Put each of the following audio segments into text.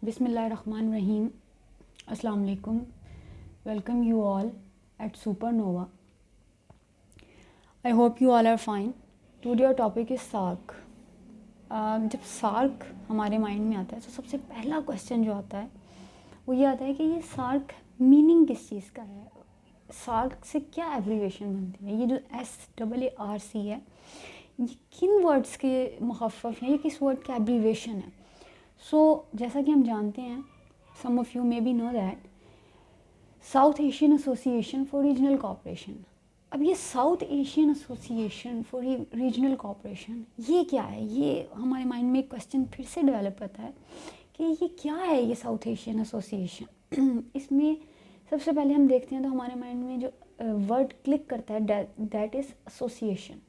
बिस्मिल्लाहिर्रहमानिर्रहीम। अस्सलाम वालेकुम। Welcome you all at Supernova. I hope you all are fine. Today your topic is SAARC. जब SAARC हमारे mind में आता है तो सबसे पहला क्वेश्चन जो आता है वो ये आता है कि ये सार्क मीनिंग किस चीज़ का है, सार्क से क्या एब्रीवेशन बनती है। ये जो SAARC है ये किन वर्ड्स के मुखफ़फ़ है, ये किस वर्ड का एब्रीवेशन है। जैसा कि हम जानते हैं, some of you may be know that South Asian Association for Regional Cooperation. अब ये South Asian Association for Regional Cooperation ये क्या है, ये हमारे माइंड में एक क्वेश्चन फिर से डेवलप करता है कि ये क्या है ये साउथ एशियन एसोसिएशन। इसमें सबसे पहले हम देखते हैं तो हमारे माइंड में जो वर्ड क्लिक करता है that is association.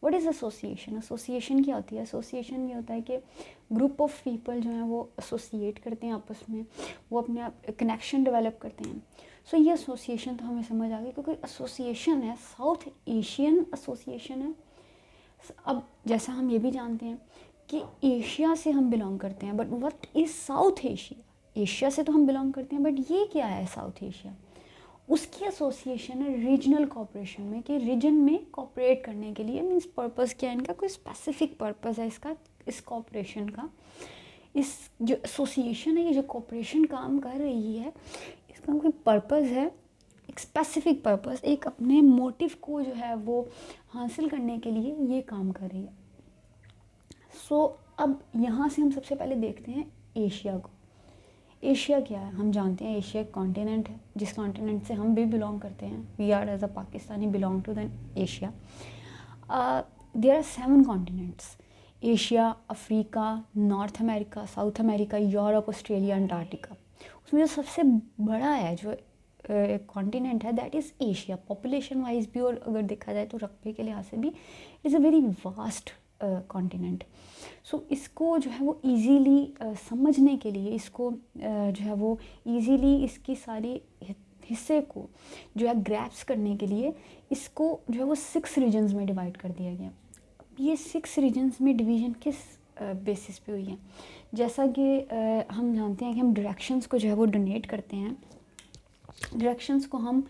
What is association? Association क्या होती है? एसोसिएशन ये होता है कि ग्रुप ऑफ पीपल जो हैं वो एसोसिएट करते हैं आपस में, वो अपने आप कनेक्शन डेवलप करते हैं। ये एसोसिएशन तो हमें समझ आ गई क्योंकि एसोसिएशन है, साउथ एशियन एसोसिएशन है। अब जैसा हम ये भी जानते हैं कि एशिया से हम बिलोंग करते हैं, but what is South Asia? Asia से तो हम बिलोंग करते हैं, बट ये क्या है साउथ एशिया? उसकी एसोसिएशन है रीजनल कोऑपरेशन में, कि रीजन में कोऑपरेट करने के लिए। मीन्स पर्पस क्या है इनका, कोई स्पेसिफिक पर्पस है इसका, इस कोऑपरेशन का। इस जो एसोसिएशन है, ये जो कोऑपरेशन काम कर रही है, इसका कोई पर्पस है, एक स्पेसिफिक पर्पस, एक अपने मोटिव को जो है वो हासिल करने के लिए ये काम कर रही है। अब यहाँ से हम सबसे पहले देखते हैं एशिया को। एशिया क्या है? हम जानते हैं एशिया एक कॉन्टिनेंट है, जिस कॉन्टिनेंट से हम भी बिलोंग करते हैं। We are as a Pakistani belong to the Asia. There are 7 continents: Asia, Africa, North America, South America, Europe, Australia, Antarctica. उसमें जो सबसे बड़ा है जो कॉन्टिनेंट है that is Asia. Population wise भी और अगर देखा जाए तो रकबे के लिहाज से भी is a very vast continent. इसको जो है वो इजीली समझने के लिए, इसको जो है वो इजीली इसकी सारी हिस्से को जो है ग्रैप्स करने के लिए इसको जो है वो 6 रीजन्स में डिवाइड कर दिया गया। ये 6 रीजन्स में डिवीज़न किस बेसिस पे हुई है? जैसा कि हम जानते हैं कि हम डायरेक्शंस को जो है वो डोनेट करते हैं। डायरेक्शंस को हम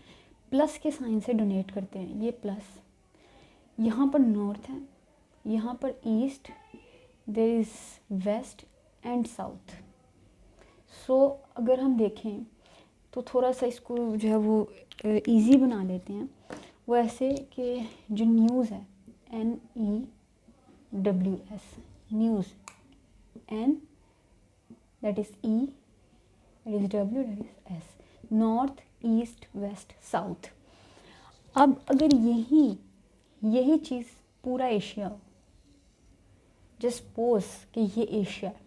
प्लस के साइन से डोनेट करते हैं। ये प्लस, यहाँ पर नॉर्थ है, यहाँ पर east, there is west and south. अगर हम देखें तो थोड़ा सा इसको जो है वो इजी बना लेते हैं। वो ऐसे कि जो न्यूज़ है NEWS, news, N that is E, that is W, that is S, north, east, west, south. अब अगर यही चीज़ पूरा एशिया हो, जस्ट सपोज कि ये एशिया है,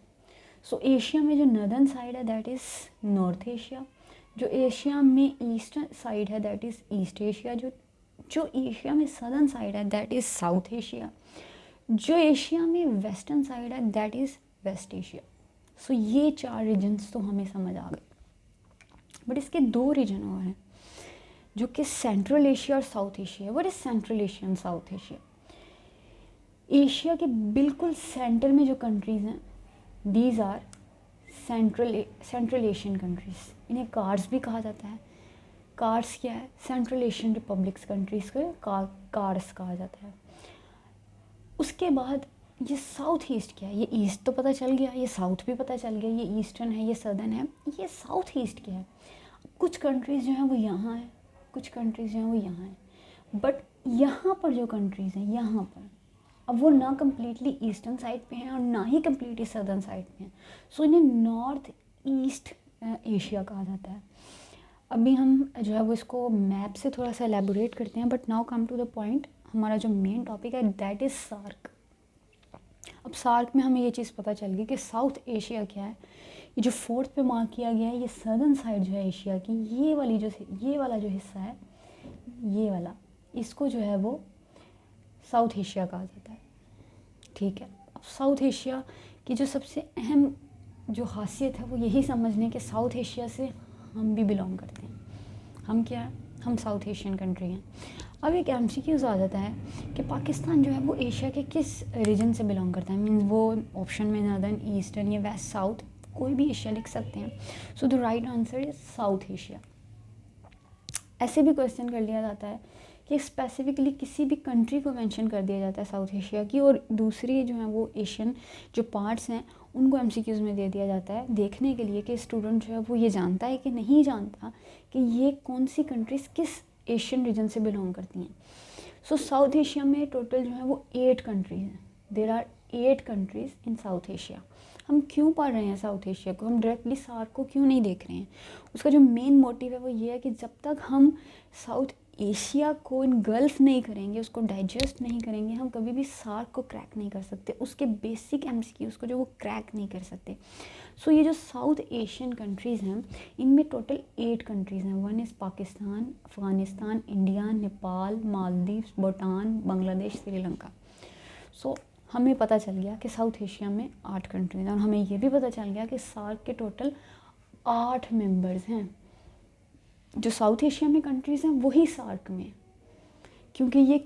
एशिया में जो नॉर्दर्न साइड है दैट इज़ नॉर्थ एशिया, जो एशिया में ईस्टर्न साइड है दैट इज़ ईस्ट एशिया, जो एशिया में सदर्न साइड है दैट इज़ साउथ एशिया, जो एशिया में वेस्टर्न साइड है दैट इज़ वेस्ट एशिया। ये 4 रीजन्स तो हमें समझ आ गए, बट इसके 2 रीजन और हैं जो कि सेंट्रल एशिया और South Asia. What is Central Asia and South Asia? Asia के बिल्कुल सेंटर में जो कंट्रीज़ हैं these are Central Asian countries. इन्हें कार्स भी कहा जाता है। कार्स क्या है? सेंट्रल एशियन रिपब्लिक्स कंट्रीज़ को कार्स कहा जाता है। उसके बाद ये साउथ ईस्ट क्या है? ये ईस्ट तो पता चल गया, ये साउथ भी पता चल गया, ये ईस्टर्न है, ये सदर्न है। ये साउथ ईस्ट क्या है? कुछ कंट्रीज़ जो हैं वो यहाँ हैं, कुछ कंट्रीज़ जो हैं वो यहाँ हैं, बट यहाँ पर जो कंट्रीज़ हैं यहाँ पर अब वो ना कम्प्लीटली ईस्टर्न साइड पे हैं और ना ही कम्प्लीटली सदर्न साइड पे हैं। इन्हें नॉर्थ ईस्ट एशिया कहा जाता है। अभी हम जो है वो इसको मैप से थोड़ा सा एलेबोरेट करते हैं, but now come to the point. हमारा जो मेन टॉपिक है दैट इज़ सार्क। अब सार्क में हमें ये चीज़ पता चल गई कि साउथ एशिया क्या है। ये जो 4th पे मार्क किया गया है, ये सदर्न साइड जो है एशिया की, ये वाला जो हिस्सा है, ये वाला, इसको जो है वो साउथ एशिया कहा जाता है। ठीक है। अब साउथ एशिया की जो सबसे अहम जो खासियत है वो यही समझने कि साउथ एशिया से हम भी बिलोंग करते हैं। हम क्या है? हम साउथ एशियन कंट्री हैं। अब एक MCQ आ जाता है कि पाकिस्तान जो है वो एशिया के किस रीजन से बिलोंग करता है। मीन्स वो ऑप्शन में नॉर्दर्न, ईस्टर्न या वेस्ट, साउथ कोई भी एशिया लिख सकते हैं। So the right answer is south Asia. ऐसे भी क्वेश्चन कर लिया जाता है कि स्पेसिफिकली किसी भी कंट्री को मेंशन कर दिया जाता है साउथ एशिया की, और दूसरी जो है वो एशियन जो पार्ट्स हैं उनको एमसीक्यूज़ में दे दिया जाता है देखने के लिए कि स्टूडेंट जो है वो ये जानता है कि नहीं जानता कि ये कौन सी कंट्रीज़ किस एशियन रीजन से बिलोंग करती हैं। सो साउथ एशिया में टोटल जो है वो 8 कंट्रीज़ हैं। There are 8 countries in South Asia. हम क्यों पढ़ रहे हैं साउथ एशिया को, हम डायरेक्टली सार्क को क्यों नहीं देख रहे हैं? उसका जो मेन मोटिव है वो ये है कि जब तक हम साउथ एशिया को इनगल्फ नहीं करेंगे, उसको डाइजेस्ट नहीं करेंगे, हम कभी भी सार्क को क्रैक नहीं कर सकते, उसके बेसिक एमसीक्यूज़ को जो वो क्रैक नहीं कर सकते। सो ये जो साउथ एशियन कंट्रीज़ हैं इनमें टोटल 8 कंट्रीज़ हैं। One is Pakistan, Afghanistan, India, Nepal, Maldives, Bhutan, Bangladesh, Sri Lanka. So हमें पता चल गया कि साउथ एशिया में 8 कंट्रीज हैं, और हमें ये भी पता चल गया कि सार्क के टोटल 8 मेंबर्स हैं। जो साउथ एशिया में कंट्रीज़ हैं वही सार्क में, क्योंकि ये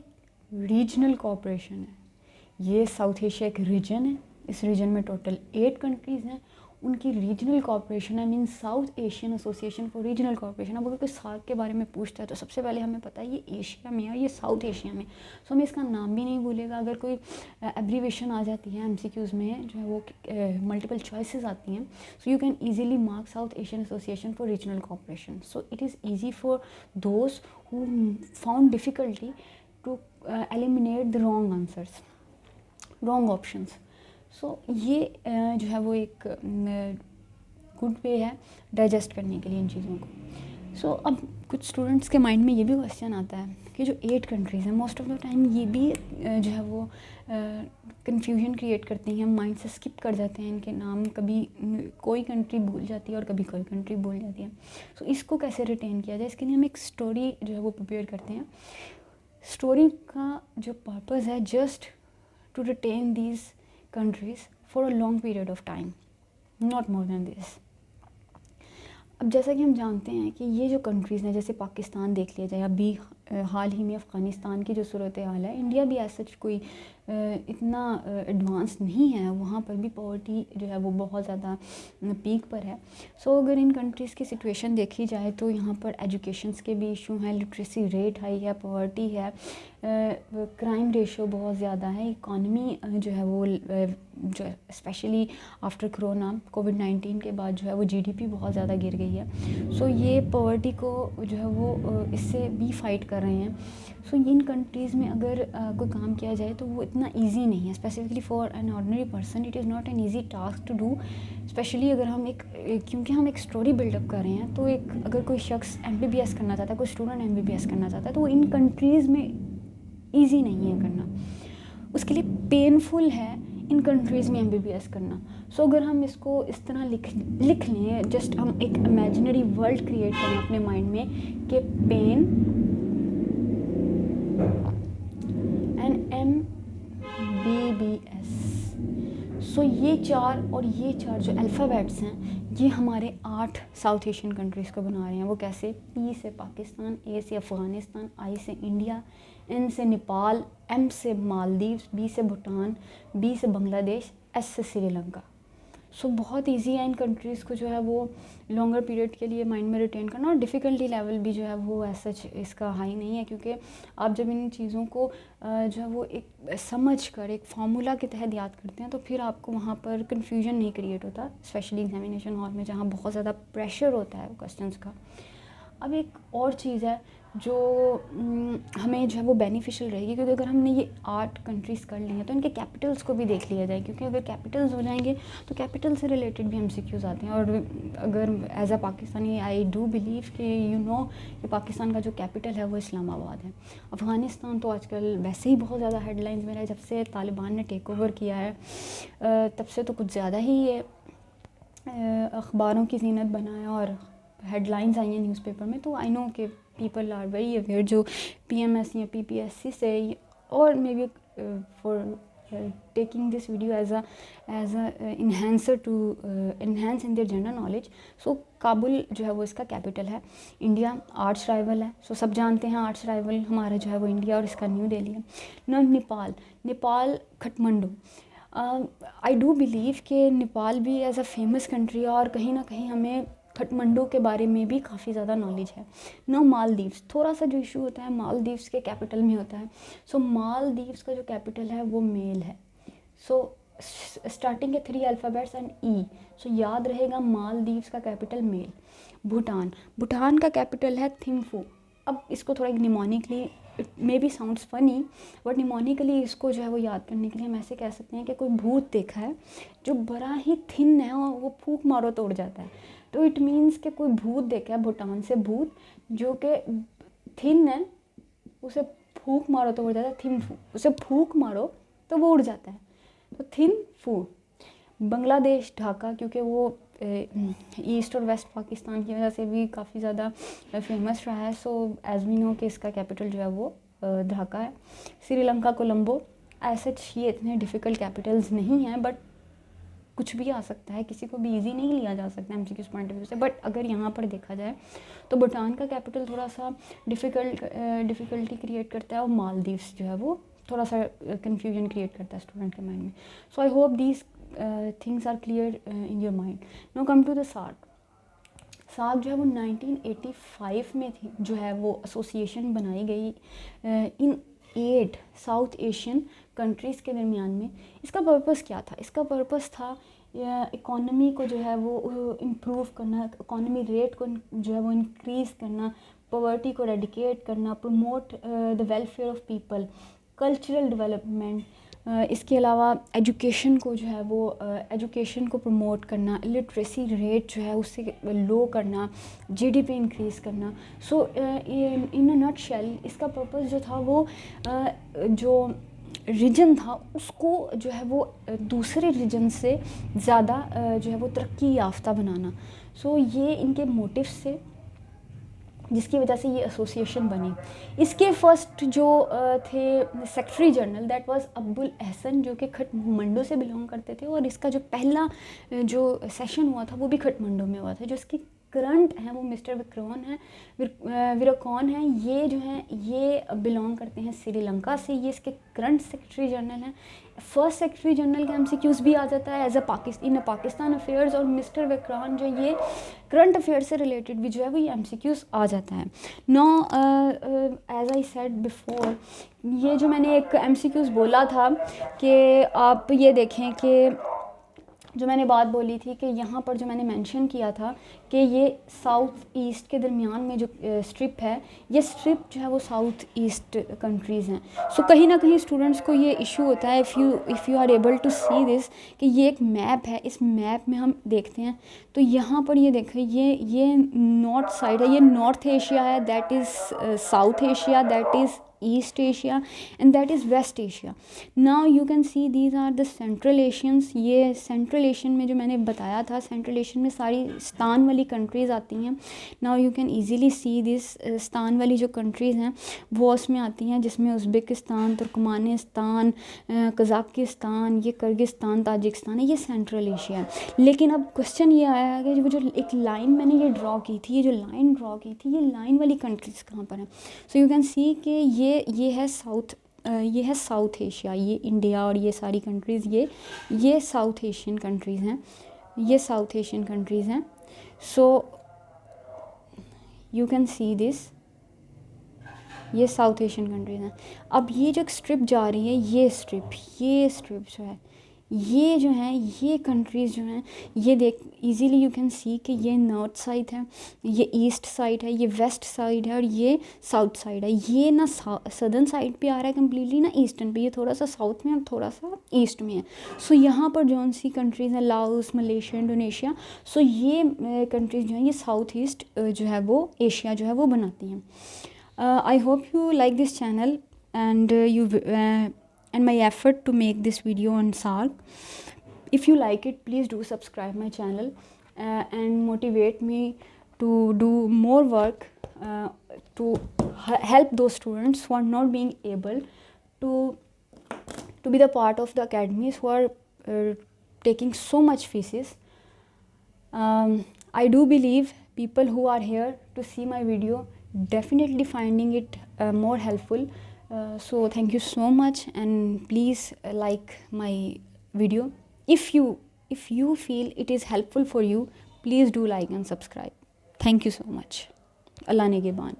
रीजनल कोऑपरेशन है। ये साउथ एशिया एक रीजन है, इस रीजन में टोटल 8 कंट्रीज़ हैं, उनकी रीजनल कोऑपरेशन है, mean south Asian Association for Regional Cooperation. अब अगर कोई सार्क के बारे में पूछता है तो सबसे पहले हमें पता है ये एशिया में है और ये साउथ एशिया में, सो हमें इसका नाम भी नहीं भूलेगा। अगर कोई एब्रीवेशन आ जाती है एमसीक्यूज़ में जो है वो मल्टीपल चॉइसेस आती हैं, so you can easily mark South Asian Association for Regional Cooperation. So it is easy for those who found difficulty to eliminate the wrong answers, wrong options. So ये जो है वो एक गुड वे है digest करने के लिए इन चीज़ों को। सो अब कुछ स्टूडेंट्स के माइंड में ये भी क्वेश्चन आता है कि जो 8 कंट्रीज़ हैं मोस्ट ऑफ द टाइम ये भी जो है वो कन्फ्यूजन क्रिएट करती हैं, माइंड से स्किप कर जाते हैं इनके नाम, कभी कोई कंट्री भूल जाती है और कभी कोई कंट्री भूल जाती है। सो इसको कैसे रिटेन किया जाए, इसके लिए हम एक स्टोरी जो है वो प्रिपेयर करते हैं। स्टोरी का जो पर्पज़ है just to retain these countries for a long period of time, not more than this। अब जैसा कि हम जानते हैं कि ये जो कंट्रीज़ हैं, जैसे पाकिस्तान देख लिया जाए, अभी हाल ही में अफ़गानिस्तान की जो सूरत हाल है, इंडिया भी ऐसा कोई इतना एडवांस नहीं है, वहाँ पर भी पॉवर्टी जो है वो बहुत ज़्यादा पीक पर है। सो अगर इन कंट्रीज़ की सिचुएशन देखी जाए तो यहाँ पर एजुकेशंस के भी इशू हैं, लिटरेसी रेट हाई है, पॉवर्टी है, क्राइम रेशियो बहुत ज़्यादा है, इकॉनमी जो है वो जो स्पेशली आफ्टर कोरोना कोविड-19 के बाद जो है वो जीडीपी बहुत ज़्यादा गिर गई है। सो ये पॉवर्टी को जो है वो इससे भी फाइट कर रहे हैं। सो इन कंट्रीज़ में अगर कोई काम किया जाए तो वो इतना इजी नहीं है, specifically for an ordinary person it is not an easy task to do. Specially अगर हम क्योंकि हम एक स्टोरी बिल्डअप कर रहे हैं, तो अगर कोई शख्स MBBS करना चाहता है, कोई स्टूडेंट MBBS करना चाहता है, तो वो इन कंट्रीज़ में ईजी नहीं है करना, उसके लिए पेनफुल है इन कंट्रीज़ में MBBS करना। सो अगर हम इसको इस तरह लिख लें, जस्ट हम एक इमेजिनरी वर्ल्ड क्रिएट करें अपने माइंड में कि पेन एंड MBBS। सो ये चार जो अल्फ़ाबेट्स हैं ये हमारे 8 साउथ एशियन कंट्रीज़ को बना रहे हैं। वो कैसे? P से पाकिस्तान, A से अफ़गानिस्तान, I से इंडिया, N से नेपाल, M से मालदीव्स, B से भूटान, B से बांग्लादेश, S से श्रीलंका। सो बहुत इजी है इन कंट्रीज़ को जो है वो लॉन्गर पीरियड के लिए माइंड में रिटेन करना, और डिफ़िकल्टी लेवल भी जो है वो ऐसा इसका हाई नहीं है, क्योंकि आप जब इन चीज़ों को जो है वो एक समझ कर एक फार्मूला के तहत याद करते हैं तो फिर आपको वहाँ पर कन्फ्यूजन नहीं क्रिएट होता, स्पेशली एग्जामिनेशन हॉल में जहाँ बहुत ज़्यादा प्रेशर होता है क्वेश्चंस का। अब एक और चीज़ है जो हमें जो है वो बेनिफिशियल रहेगी, क्योंकि अगर हमने ये 8 कंट्रीज़ कर ली हैं तो इनके कैपिटल्स को भी देख लिया जाए, क्योंकि अगर कैपिटल्स हो जाएंगे तो कैपिटल से रिलेटेड भी MCQs आते हैं। और अगर as a Pakistani I do believe कि कि पाकिस्तान का जो कैपिटल है वो इस्लामाबाद है। अफ़गानिस्तान तो आजकल वैसे ही बहुत ज़्यादा हेडलाइंस में रहा है, जब से तालिबान ने टेक ओवर किया है तब से तो कुछ ज़्यादा ही ये अखबारों की जीनत बनाया और हेडलाइंस आई हैं न्यूज़पेपर में। तो आई नो कि पीपल आर वेरी अवेयर जो PMS या PPSC से, और may be for taking this video as a enhancer to enhance in their general knowledge. So Kabul जो है वो इसका कैपिटल है। इंडिया आर्च राइवल है, सो सब जानते हैं आर्च राइवल हमारा जो है वो इंडिया और इसका न्यू दिल्ली है। नेपाल खठमांडू। आई डू बिलीव कि नेपाल भी एज अ फेमस कंट्री है और कहीं ना कहीं हमें काठमांडू के बारे में भी काफ़ी ज़्यादा नॉलेज है ना। मालदीव्स, थोड़ा सा जो इशू होता है मालदीव्स के कैपिटल में होता है। सो मालदीव्स का जो कैपिटल है वो मेल है। सो स्टार्टिंग के 3 अल्फ़ाबेट्स एंड ई, सो याद रहेगा मालदीव्स का कैपिटल मेल। भूटान, भूटान का कैपिटल है थिम्फू। अब इसको थोड़ा mnemonically, it may be sounds funny, but mnemonically इसको जो है वो याद करने के लिए हम ऐसे कह सकते हैं कि कोई भूत देखा है जो बड़ा ही थिन है और वो फूंक मारो तो उड़ जाता है। तो इट मीन्स कि कोई भूत देखा है, भूटान से भूत जो कि थिन है, उसे फूंक मारो तो उड़ जाता है। थिम्फू, उसे फूंक मारो तो वो उड़ जाता है, तो थिम्फू। बांग्लादेश, ढाका, क्योंकि वो ईस्ट और वेस्ट पाकिस्तान की वजह से भी काफ़ी ज़्यादा फेमस रहा है। सो एज वी नो कि इसका कैपिटल जो है वो ढाका है। श्रीलंका, कोलंबो। ऐसे ये इतने डिफ़िकल्ट कैपिटल्स नहीं हैं, बट कुछ भी आ सकता है, किसी को भी इजी नहीं लिया जा सकता एमसीक्यूज पॉइंट ऑफ व्यू से। बट अगर यहाँ पर देखा जाए तो भूटान का कैपिटल थोड़ा सा डिफ़िकल्टी क्रिएट करता है और मालदीव्स जो है वो थोड़ा सा कन्फ्यूजन क्रिएट करता है स्टूडेंट के माइंड में। So I hope these things are clear in your mind. Now come to the SAARC. SAARC जो है वो 1985 में थी, जो है वो एसोसिएशन बनाई गई इन 8 साउथ एशियन कंट्रीज़ के दरमियान में। इसका पर्पस क्या था? इसका पर्पस था इकोनॉमी को जो है वो इम्प्रूव करना, इकोनॉमी रेट को जो है वो इंक्रीज़ करना, पॉवर्टी को रेडिकेट करना, promote the welfare of people, cultural development. इसके अलावा एजुकेशन को जो है वो एजुकेशन को प्रमोट करना, लिटरेसी रेट जो है उससे लो करना, जीडीपी इंक्रीज़ करना। सो इन अ नट शेल इसका पर्पस जो था वो जो रीजन था उसको जो है वो दूसरे रीजन से ज़्यादा जो है वो तरक्की याफ्ता बनाना। सो ये इनके मोटिव्स थे जिसकी वजह से ये एसोसिएशन बनी। इसके फर्स्ट जो थे secretary general, that was Abdul Ahsan, जो कि काठमांडू से बिलोंग करते थे। और इसका जो पहला जो सेशन हुआ था वो भी काठमांडू में हुआ था। जो इसके करंट हैं वो मिस्टर विरकॉन हैं। ये जो हैं ये बिलोंग करते हैं श्रीलंका से। ये इसके करंट सेक्रेटरी जनरल हैं। फर्स्ट सेक्रेटरी जनरल का एमसीक्यूज भी आ जाता है एज अ पाकिस्तान अफेयर्स। और मिस्टर विक्रान जो ये करंट अफेयर से रिलेटेड भी जो है वो ये एमसीक्यूज आ जाता है। No as I said before, ये जो मैंने एक एमसीक्यूज बोला था कि आप ये देखें कि जो मैंने बात बोली थी कि यहाँ पर जो मैंने मेंशन किया था कि ये साउथ ईस्ट के दरमियान में जो स्ट्रिप है, ये स्ट्रिप जो है वो साउथ ईस्ट कंट्रीज़ हैं। सो कहीं ना कहीं स्टूडेंट्स को ये इशू होता है, if you are able to see this, कि ये एक मैप है। इस मैप में हम देखते हैं तो यहाँ पर ये देखें, ये नॉर्थ साइड है, ये नॉर्थ एशिया है, that is South Asia, that is East Asia, and that is West Asia. Now you can see these are the Central Asians. ये सेंट्रल एशियन में जो मैंने बताया था, सेंट्रल एशियन में सारी स्तान वाली कंट्रीज़ आती हैं। Now you can easily see this, स्तान वाली जो कंट्रीज़ हैं वो उसमें आती हैं, जिसमें उज़्बेकिस्तान, तुर्कमानिस्तान, कज़ाकिस्तान, ये किर्गिस्तान, ताजिकिस्तान है, ये सेंट्रल एशिया है। लेकिन अब क्वेश्चन ये आया है कि जो एक लाइन मैंने ये ड्रॉ की थी, ये जो लाइन ड्रॉ की थी, ये लाइन वाली कंट्रीज़ कहाँ पर हैं? सो यू कैन सी कि ये है साउथ एशिया, ये इंडिया और ये सारी कंट्रीज़, ये साउथ एशियन कंट्रीज़ हैं, ये साउथ एशियन कंट्रीज़ हैं। So you can see this, ये साउथ एशियन कंट्रीज़ हैं। अब ये जो स्ट्रिप जा रही है, ये स्ट्रिप जो है, ये जो है, ये कंट्रीज़ जो हैं, ये देख इजीली यू कैन सी कि ये नॉर्थ साइड है, ये ईस्ट साइड है, ये वेस्ट साइड है और ये साउथ साइड है। ये ना सदर्न साइड पे आ रहा है कम्प्लीटली, ना ईस्टर्न पे, ये थोड़ा सा साउथ में और थोड़ा सा ईस्ट में है। सो यहाँ पर जौन सी कंट्रीज़ हैं, लाओस, मलेशिया, इंडोनेशिया, सो ये कंट्रीज़ जो हैं ये साउथ ईस्ट जो है वो एशिया जो है वो बनाती हैं। I hope you like this channel and and my effort to make this video on SARC. If you like it, please do subscribe my channel and motivate me to do more work to help those students who are not being able to be the part of the academies who are taking so much fees. I do believe people who are here to see my video definitely finding it more helpful. So thank you so much, and please like my video. If you feel it is helpful for you, please do like and subscribe. Thank you so much. Allah Nigeban.